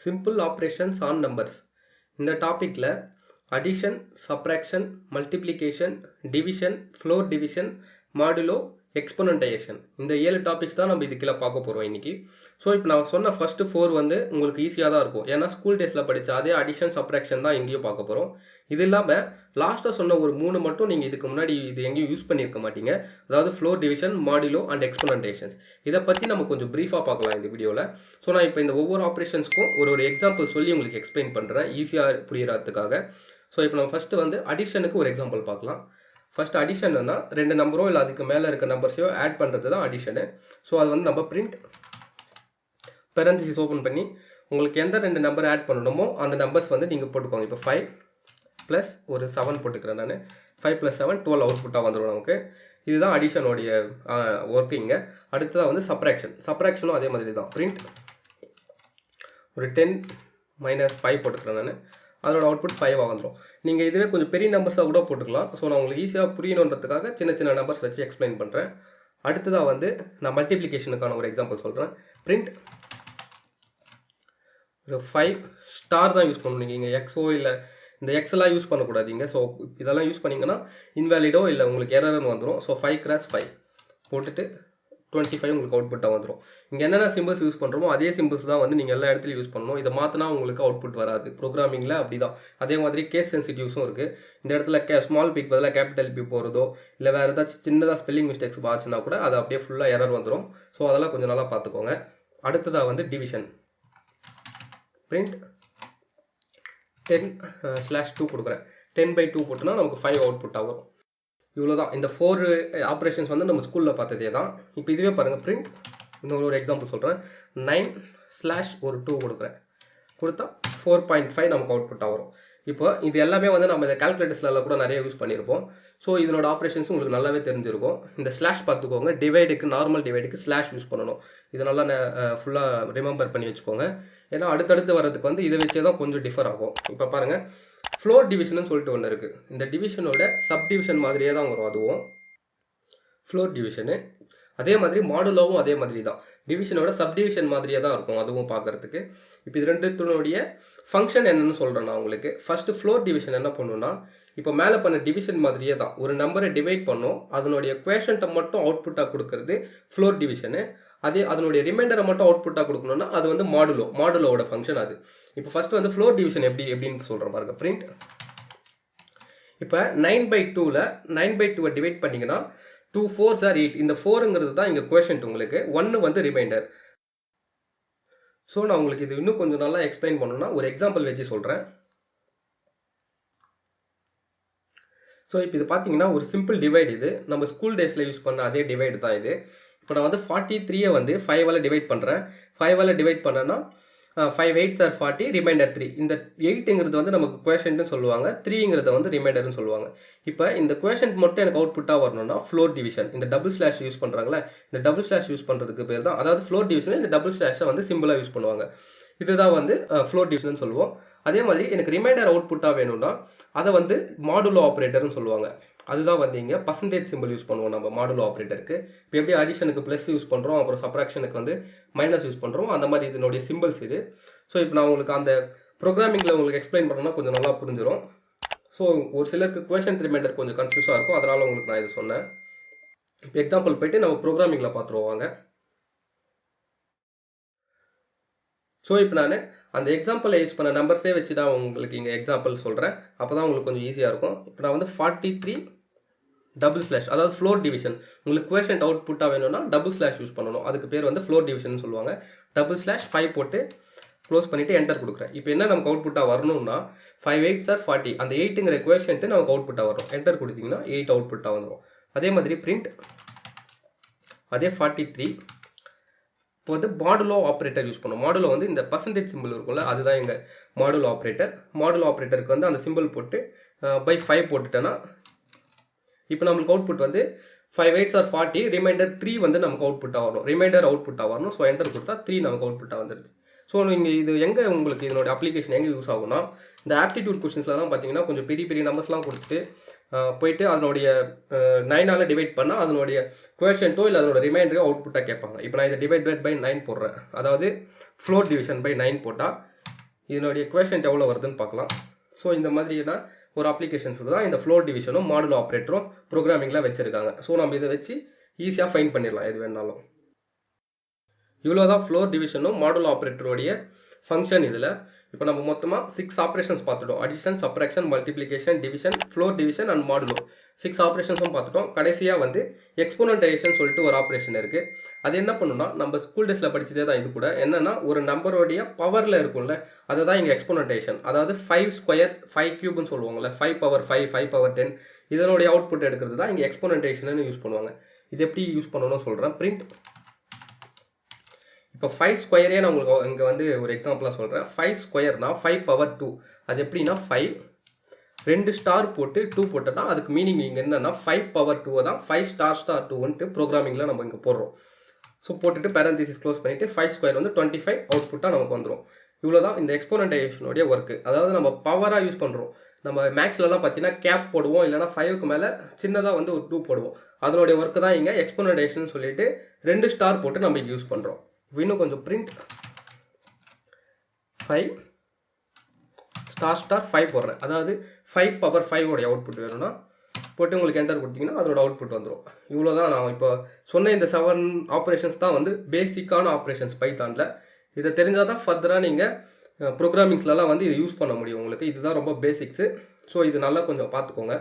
Simple operations on numbers. இந்த டாபிக்ல addition, subtraction, multiplication, division, floor division, modulo, exponentiation இந்த 7 topics தான் நம்ம இதுக்குள்ள பார்க்க போறோம் இன்னைக்கு. ஸோ இப்போ நான் சொன்ன ஃபர்ஸ்ட் 4 வந்து உங்களுக்கு ஈஸியாக தான் இருக்கும். ஏன்னா ஸ்கூல் டேஸில் படித்த அதே அடிஷன் சப்ராக்ஷன் தான் எங்கேயும் பார்க்க போகிறோம். இது இல்லாமல் லாஸ்ட்டாக சொன்ன ஒரு 3 மட்டும் நீங்கள் இதுக்கு முன்னாடி இது எங்கேயும் யூஸ் பண்ணியிருக்க மாட்டீங்க. அதாவது ஃப்ளோர் டிவிஷன், மாடுலோ அண்ட் எக்ஸ்பொனன்டேஷன்ஸ். இதை பற்றி நம்ம கொஞ்சம் ப்ரீஃபாக பார்க்கலாம் இந்த வீடியோவில். ஸோ நான் இப்போ இந்த ஒவ்வொரு ஆப்ரேஷன்ஸ்க்கும் ஒரு எக்ஸாம்பிள் சொல்லி உங்களுக்கு எக்ஸ்பிளைன் பண்ணுறேன் ஈஸியாக புரியறதுக்காக. ஸோ இப்போ நம்ம ஃபஸ்ட்டு வந்து அடிஷனுக்கு ஒரு எக்ஸாம்பிள் பார்க்கலாம். ஃபர்ஸ்ட் அடிஷன் தான் 2 நம்பரோ இல்லை அதுக்கு மேலே இருக்க நம்பர்ஸையோ ஆட் பண்ணுறது தான் அடிஷனு. ஸோ அது வந்து நம்ம பிரிண்ட் பெரன்சிஸ் ஓப்பன் பண்ணி உங்களுக்கு எந்த 2 நம்பர் ஆட் பண்ணணுமோ அந்த நம்பர்ஸ் வந்து நீங்கள் போட்டுக்கோங்க. இப்போ 5 ப்ளஸ் ஒரு 7 போட்டுக்கிறேன் நான். 5 + 7 12 அவுட்புட்டாக வந்துடும் நமக்கு. இதுதான் அடிஷனுடைய ஒர்க்கிங்க. அடுத்ததாக வந்து சப்ராக்ஷனும் அதே மாதிரி தான். பிரிண்ட் ஒரு 10 - 5 போட்டுக்கிறேன் நான். அதோட அவுட்புட் 5 வந்துடும். நீங்கள் இதுவே கொஞ்சம் பெரிய நம்பர்ஸாக கூட போட்டுக்கலாம். ஸோ நான் உங்களுக்கு ஈஸியாக புரியணுன்றதுக்காக சின்ன நம்பர்ஸ் வச்சு எக்ஸ்பிளைன் பண்ணுறேன். அடுத்ததாக வந்து நான் மல்டிப்ளிகேஷனுக்கான ஒரு எக்ஸாம்பிள் சொல்கிறேன். பிரிண்ட் ஒரு 5 ஸ்டார் தான் யூஸ் பண்ணணும். நீங்கள் எக்ஸோ இல்லை இந்த எக்ஸ்லாம் யூஸ் பண்ணக்கூடாதீங்க. ஸோ இதெல்லாம் யூஸ் பண்ணிங்கன்னா இன்வேலிடோ இல்லை உங்களுக்கு எரர்னு வந்துடும். ஸோ 5 × 5 போட்டுட்டு 25 உங்களுக்கு அவுட்புட்டாக வந்துடும். இங்கே என்னென்ன சிம்பிள்ஸ் யூஸ் பண்ணுறோமோ அதே சிம்பிள்ஸ் தான் வந்து நீங்கள் எல்லா இடத்துலையும் யூஸ் பண்ணணும். இதை மாற்றினா உங்களுக்கு அவுட்புட் வராது. ப்ரோக்ராமிங்கில் அப்படி தான். அதே மாதிரி கேஸ் சென்சிட்டிவ்ஸும் இருக்குது. இந்த இடத்துல ஸ்மால் பிக் பதிலாக கேபிட்டல் பி போகிறதோ இல்லை வேறு ஏதாச்சும் சின்னதாக ஸ்பெல்லிங் மிஸ்டேக்ஸ் ஆச்சுன்னா கூட அது அப்படியே ஃபுல்லாக எரர் வந்துடும். ஸோ அதெல்லாம் கொஞ்சம் நல்லா பார்த்துக்கோங்க. அடுத்ததாக வந்து டிவிஷன். பிரிண்ட் 10/2 கொடுக்குறேன். 10/2 போட்டுனா நமக்கு 5 அவுட்புட் ஆகும். இவ்வளோ தான். இந்த 4 ஆப்ரேஷன்ஸ் வந்து நம்ம ஸ்கூலில் பார்த்ததே தான். இப்போ இதுவே பாருங்கள். பிரிண்ட் இன்னொரு எக்ஸாம்பிள் சொல்கிறேன். 9/2 கொடுக்குறேன். கொடுத்தா 4.5 நமக்கு அவுட்புட்டாக வரும். இப்போ இது எல்லாமே வந்து நம்ம இந்த கால்குலேட்டர்ஸ்ல கூட நிறைய யூஸ் பண்ணியிருப்போம். ஸோ இதனோட ஆப்ரேஷன்ஸ் உங்களுக்கு நல்லாவே தெரிஞ்சிருக்கும். இந்த ஸ்லாஷ் பார்த்துக்கோங்க. டிவைடுக்கு, நார்மல் டிவைடுக்கு ஸ்லாஷ் யூஸ் பண்ணணும். இது நல்லா ஃபுல்லாக ரிமெம்பர் பண்ணி வச்சுக்கோங்க. ஏன்னா அடுத்தடுத்து வரதுக்கு வந்து இதை வச்சே தான் கொஞ்சம் டிஃபர் ஆகும். இப்போ பாருங்கள், ஃப்ளோர் டிவிஷன் சொல்லிட்டு ஒன்று இருக்குது. இந்த டிவிஷனோட சப் டிவிஷன் மாதிரியே தான் வரும். அதுவும் ஃப்ளோர் டிவிஷனு. அதே மாதிரி மாடுலோவும் அதே மாதிரி தான். டிவிஷனோட சப்டிவிஷன் மாதிரியே தான் இருக்கும் அதுவும் பார்க்குறதுக்கு. இப்போ இது ரெண்டுத்தினுடைய ஃபங்க்ஷன் என்னன்னு சொல்கிறேன் நான் உங்களுக்கு. ஃபஸ்ட்டு ஃப்ளோர் டிவிஷன் என்ன பண்ணுன்னா, இப்போ மேலே பண்ண டிவிஷன் மாதிரியே தான். ஒரு நம்பரை டிவைட் பண்ணோம், அதனுடைய குவேஷன்ட்டை மட்டும் அவுட்புட்டாக கொடுக்கறது ஃப்ளோர் டிவிஷனு. அதனுடைய ரிமைண்டரை மட்டும் அவுட்புட்டாக கொடுக்கணும்னா அது வந்து மாடுலோவோட ஃபங்க்ஷன் அது. இப்போ ஃபஸ்ட்டு வந்து ஃப்ளோர் டிவிஷன் எப்படின்னு சொல்கிறேன் பாருங்க. பிரிண்ட் இப்போ 9/2ல் 9/2 டிவைட் பண்ணிங்கன்னா 2 4s are 8. இந்த 4ங்கிறது தான் இங்கே குவேஷன்ட். உங்களுக்கு 1 வந்து ரிமைண்டர். ஸோ நான் உங்களுக்கு இது இன்னும் கொஞ்சம் நல்லா எக்ஸ்பிளைன் பண்ணணும்னா ஒரு எக்ஸாம்பிள் வச்சு சொல்கிறேன். ஸோ இப்போ இது பார்த்தீங்கன்னா ஒரு சிம்பிள் டிவைட். இது நம்ம ஸ்கூல் டேஸில் யூஸ் பண்ண அதே டிவைடு தான் இது. இப்போ நான் வந்து 43 வந்து 5ஆல் டிவைட் பண்ணுறேன். 5ஆல் டிவைட் பண்ணேன்னா 5 8s are 40, ரிமைண்டர் 3. இந்த 8ங்கிறது வந்து நமக்கு குவேஷன்ட்னு சொல்லுவாங்க, 3ங்கிறத வந்து ரிமைண்டர்னு சொல்லுவாங்க. இப்போ இந்த குவேஷன்ட் மட்டும் எனக்கு அவுட்புட்டாக வரணும்னா ஃப்ளோர் டிவிஷன். இந்த டபுள் ஸ்லாஷ் யூஸ் பண்ணுறாங்களே, இந்த டபுள் ஸ்லாஷ் யூஸ் பண்ணுறதுக்கு பேர் தான், அதாவது ஃப்ளோர் டிவிஷன். இந்த டபுள் ஸ்லாஷை வந்து சிம்பிளாக யூஸ் பண்ணுவாங்க. இதுதான் வந்து ஃப்ளோர் டிவிஷன் சொல்லுவோம். அதே மாதிரி எனக்கு ரிமைண்டர் அவுட்புட்டாக வேணும்னா அதை வந்து மாடுலோ ஆப்ரேட்டர்னு சொல்லுவாங்க. அதுதான் வந்து இங்கே பர்சன்டேஜ் சிம்பிள் யூஸ் பண்ணுவோம் நம்ம மாடுலோ ஆப்ரேட்டருக்கு. இப்போ எப்படி அடிஷனுக்கு ப்ளஸ் யூஸ் பண்ணுறோம், அப்புறம் சப்ராக்ஷனுக்கு வந்து மைனஸ் யூஸ் பண்ணுறோம், அந்த மாதிரி இதனுடைய சிம்பிள்ஸ் இது. ஸோ இப்போ நான் உங்களுக்கு அந்த ப்ரோக்ராமிங்கில் உங்களுக்கு எக்ஸ்பிளைன் பண்ணோன்னா கொஞ்சம் நல்லா புரிஞ்சிடும். ஸோ ஒரு சிலருக்கு குவேஷன் ரிமைண்டர் கொஞ்சம் கன்ஃபியூஸாக இருக்கும். அதனால் உங்களுக்கு நான் இது சொன்னேன். இப்போ எக்ஸாம்பிள் போய்ட்டு நம்ம ப்ரோக்ராமிங்கில் பார்த்துருவாங்க. ஸோ இப்போ நான் அந்த எக்ஸாம்பிளை யூஸ் பண்ண நம்பர்ஸே வச்சு நான் உங்களுக்கு இங்கே எக்ஸாம்பிள் சொல்கிறேன். அப்போ தான் உங்களுக்கு கொஞ்சம் ஈஸியாக இருக்கும். இப்போ நான் வந்து 43 டபுள் ஸ்லாஷ், அதாவது ஃப்ளோர் டிவிஷன். உங்களுக்கு குவேஷன்ட் அவுட்புட்டாக வேணும்னா டபுள் ஸ்லாஷ் யூஸ் பண்ணணும். அதுக்கு பேர் வந்து ஃப்ளோர் டிவிஷன் சொல்லுவாங்க. டபுள் ஸ்லாஷ் 5 போட்டு க்ளோஸ் பண்ணிவிட்டு என்டர் கொடுக்குறேன். இப்போ என்ன நமக்கு அவுட்புட்டாக வரணும்னா 5 8s are 40. அந்த 8ங்கிற குவேஷன்ட்டு நமக்கு அவுட்புட்டாக வரும். என்டர் கொடுத்தீங்கன்னா 8 அவுட்புட்டாக வந்துடும். அதே மாதிரி பிரிண்ட் அதே 43 இப்போ வந்து மாடுலோ ஆப்ரேட்டர் யூஸ் பண்ணும். மாடுலோ வந்து இந்த பர்சன்டேஜ் சிம்பிள் இருக்கும்ல, அதுதான் எங்கள் மாடுலோ ஆப்ரேட்டர். மாடுலோ ஆப்ரேட்டருக்கு வந்து அந்த சிம்பிள் போட்டு by 5 போட்டுட்டேன்னா இப்போ நம்மளுக்கு அவுட்புட் வந்து 5 8s are 40, ரிமைண்டர் 3 வந்து நமக்கு அவுட்புட்டாக வரும். ரிமைண்டர் அவுட்புட்டாக வரணும். ஸோ என்டர் கொடுத்தா 3 நமக்கு அவுட்புட்டாக வந்துடுச்சு. ஸோ நீங்கள் இது எங்கே உங்களுக்கு இதனோட அப்ளிகேஷன் எங்கே யூஸ் ஆகும்னா, இந்த ஆப்டிடியூட் கொஸ்டின்ஸ்லாம் பார்த்தீங்கன்னா கொஞ்சம் பெரிய நம்பர்ஸ்லாம் கொடுத்துட்டு போயிட்டு அதனுடைய 9ஆல் டிவைட் பண்ணால் அதனுடைய குவேஷன்ட்டோ இல்லை அதனோட ரிமைண்டரோ அவுட்புட்டாக கேட்பாங்க. இப்போ நான் இதை டிவைட் பை 9 போடுறேன். அதாவது ஃப்ளோர் டிவிஷன் பை 9 போட்டால் இதனுடைய கோஎஃபிஷியன்ட் எவ்வளோ வருதுன்னு பார்க்கலாம். ஸோ இந்த மாதிரியான ஒரு அப்ளிகேஷன்ஸுக்கு தான் இந்த ஃப்ளோர் டிவிஷனும் மாடுலோ ஆப்ரேட்டரும் ப்ரோக்ராமிங்கில் வச்சுருக்காங்க. ஸோ நம்ம இதை வச்சு ஈஸியாக ஃபைண்ட் பண்ணிடலாம் எது வேணாலும். இவ்வளோ தான் ஃப்ளோர் டிவிஷனும் மாடுலோ ஆப்ரேட்டருடைய ஃபங்க்ஷன். இதில் இப்போ நம்ம மொத்தமாக 6 ஆப்ரேஷன்ஸ் பார்த்துட்டோம். Addition, subtraction, multiplication, division, floor division and modulo 6 ஆப்ரேஷன்ஸும் பார்த்துட்டோம். கடைசியாக வந்து எக்ஸ்போனன்டைசேஷன் சொல்லிட்டு ஒரு ஆப்ரேஷன் இருக்குது. அது என்ன பண்ணுன்னா நம்ம ஸ்கூல் டேஸில் படித்ததே தான் இது கூட. என்னென்னா ஒரு நம்பருடைய பவரில் இருக்கும்ல, அதை தான் இங்கே எக்ஸ்போனன்டைசேஷன். அதாவது 5 ஸ்கொயர் 5 கியூப்னு சொல்லுவாங்கள்ல, 5 பவர் 5 5 பவர் 10 இதனுடைய அவுட்புட் எடுக்கிறது தான் இங்கே எக்ஸ்போனன்டைசேஷன் யூஸ் பண்ணுவாங்க. இது எப்படி யூஸ் பண்ணணும்னு சொல்கிறேன். பிரிண்ட் இப்போ 5 ஸ்கொயரே நான் உங்களுக்கு இங்கே வந்து ஒரு எக்ஸாம்பிளாக சொல்கிறேன். 5 ஸ்கொயர்னா 5 பவர் 2. அது எப்படின்னா 5 2 ஸ்டார் போட்டு 2 போட்டோன்னா அதுக்கு மீனிங் இங்கே என்னென்னா 5 பவர் 2 தான் 5 ஸ்டார் 2ன்ட்டு ப்ரோக்ராமிங்கில் நம்ம இங்கே போடுறோம். ஸோ போட்டுட்டு பேரந்திசிஸ் க்ளோஸ் பண்ணிவிட்டு 5 ஸ்கொயர் வந்து 25 அவுட்புட்டாக நமக்கு வந்துடும். இவ்வளோ தான் இந்த எக்ஸ்போனன்டைசேஷனுடைய ஒர்க்கு. அதாவது நம்ம பவராக யூஸ் பண்ணுறோம். நம்ம மேக்ஸ்லலாம் பார்த்தீங்கன்னா கேப் போடுவோம், இல்லைனா 5க்கு மேலே சின்னதாக வந்து ஒரு 2 போடுவோம். அதனுடைய ஒர்க்கு தான் இங்கே எக்ஸ்போனன்டைசேஷன் சொல்லிட்டு 2 ஸ்டார் போட்டு நம்ம இங்கே யூஸ் பண்ணுறோம். இன்னும் கொஞ்சம் பிரிண்ட் 5 ஸ்டார் 5 போடுறேன். அதாவது 5 பவர் 5 உடைய அவுட்புட் வேணும்னா போட்டு உங்களுக்கு என்டர் கொடுத்தீங்கன்னா அதோட அவுட்புட் வந்துடும். இவ்வளோ தான் நான் இப்போ சொன்ன இந்த 7 ஆப்ரேஷன்ஸ் தான் வந்து பேசிக்கான ஆப்ரேஷன்ஸ் பைத்தானில். இதை தெரிஞ்சால் தான் ஃபர்தராக நீங்கள் ப்ரோக்ராமிங்ஸ்லாம் வந்து இதை யூஸ் பண்ண முடியும் உங்களுக்கு. இதுதான் ரொம்ப பேசிக்ஸு. ஸோ இது நல்லா கொஞ்சம் பார்த்துக்கோங்க.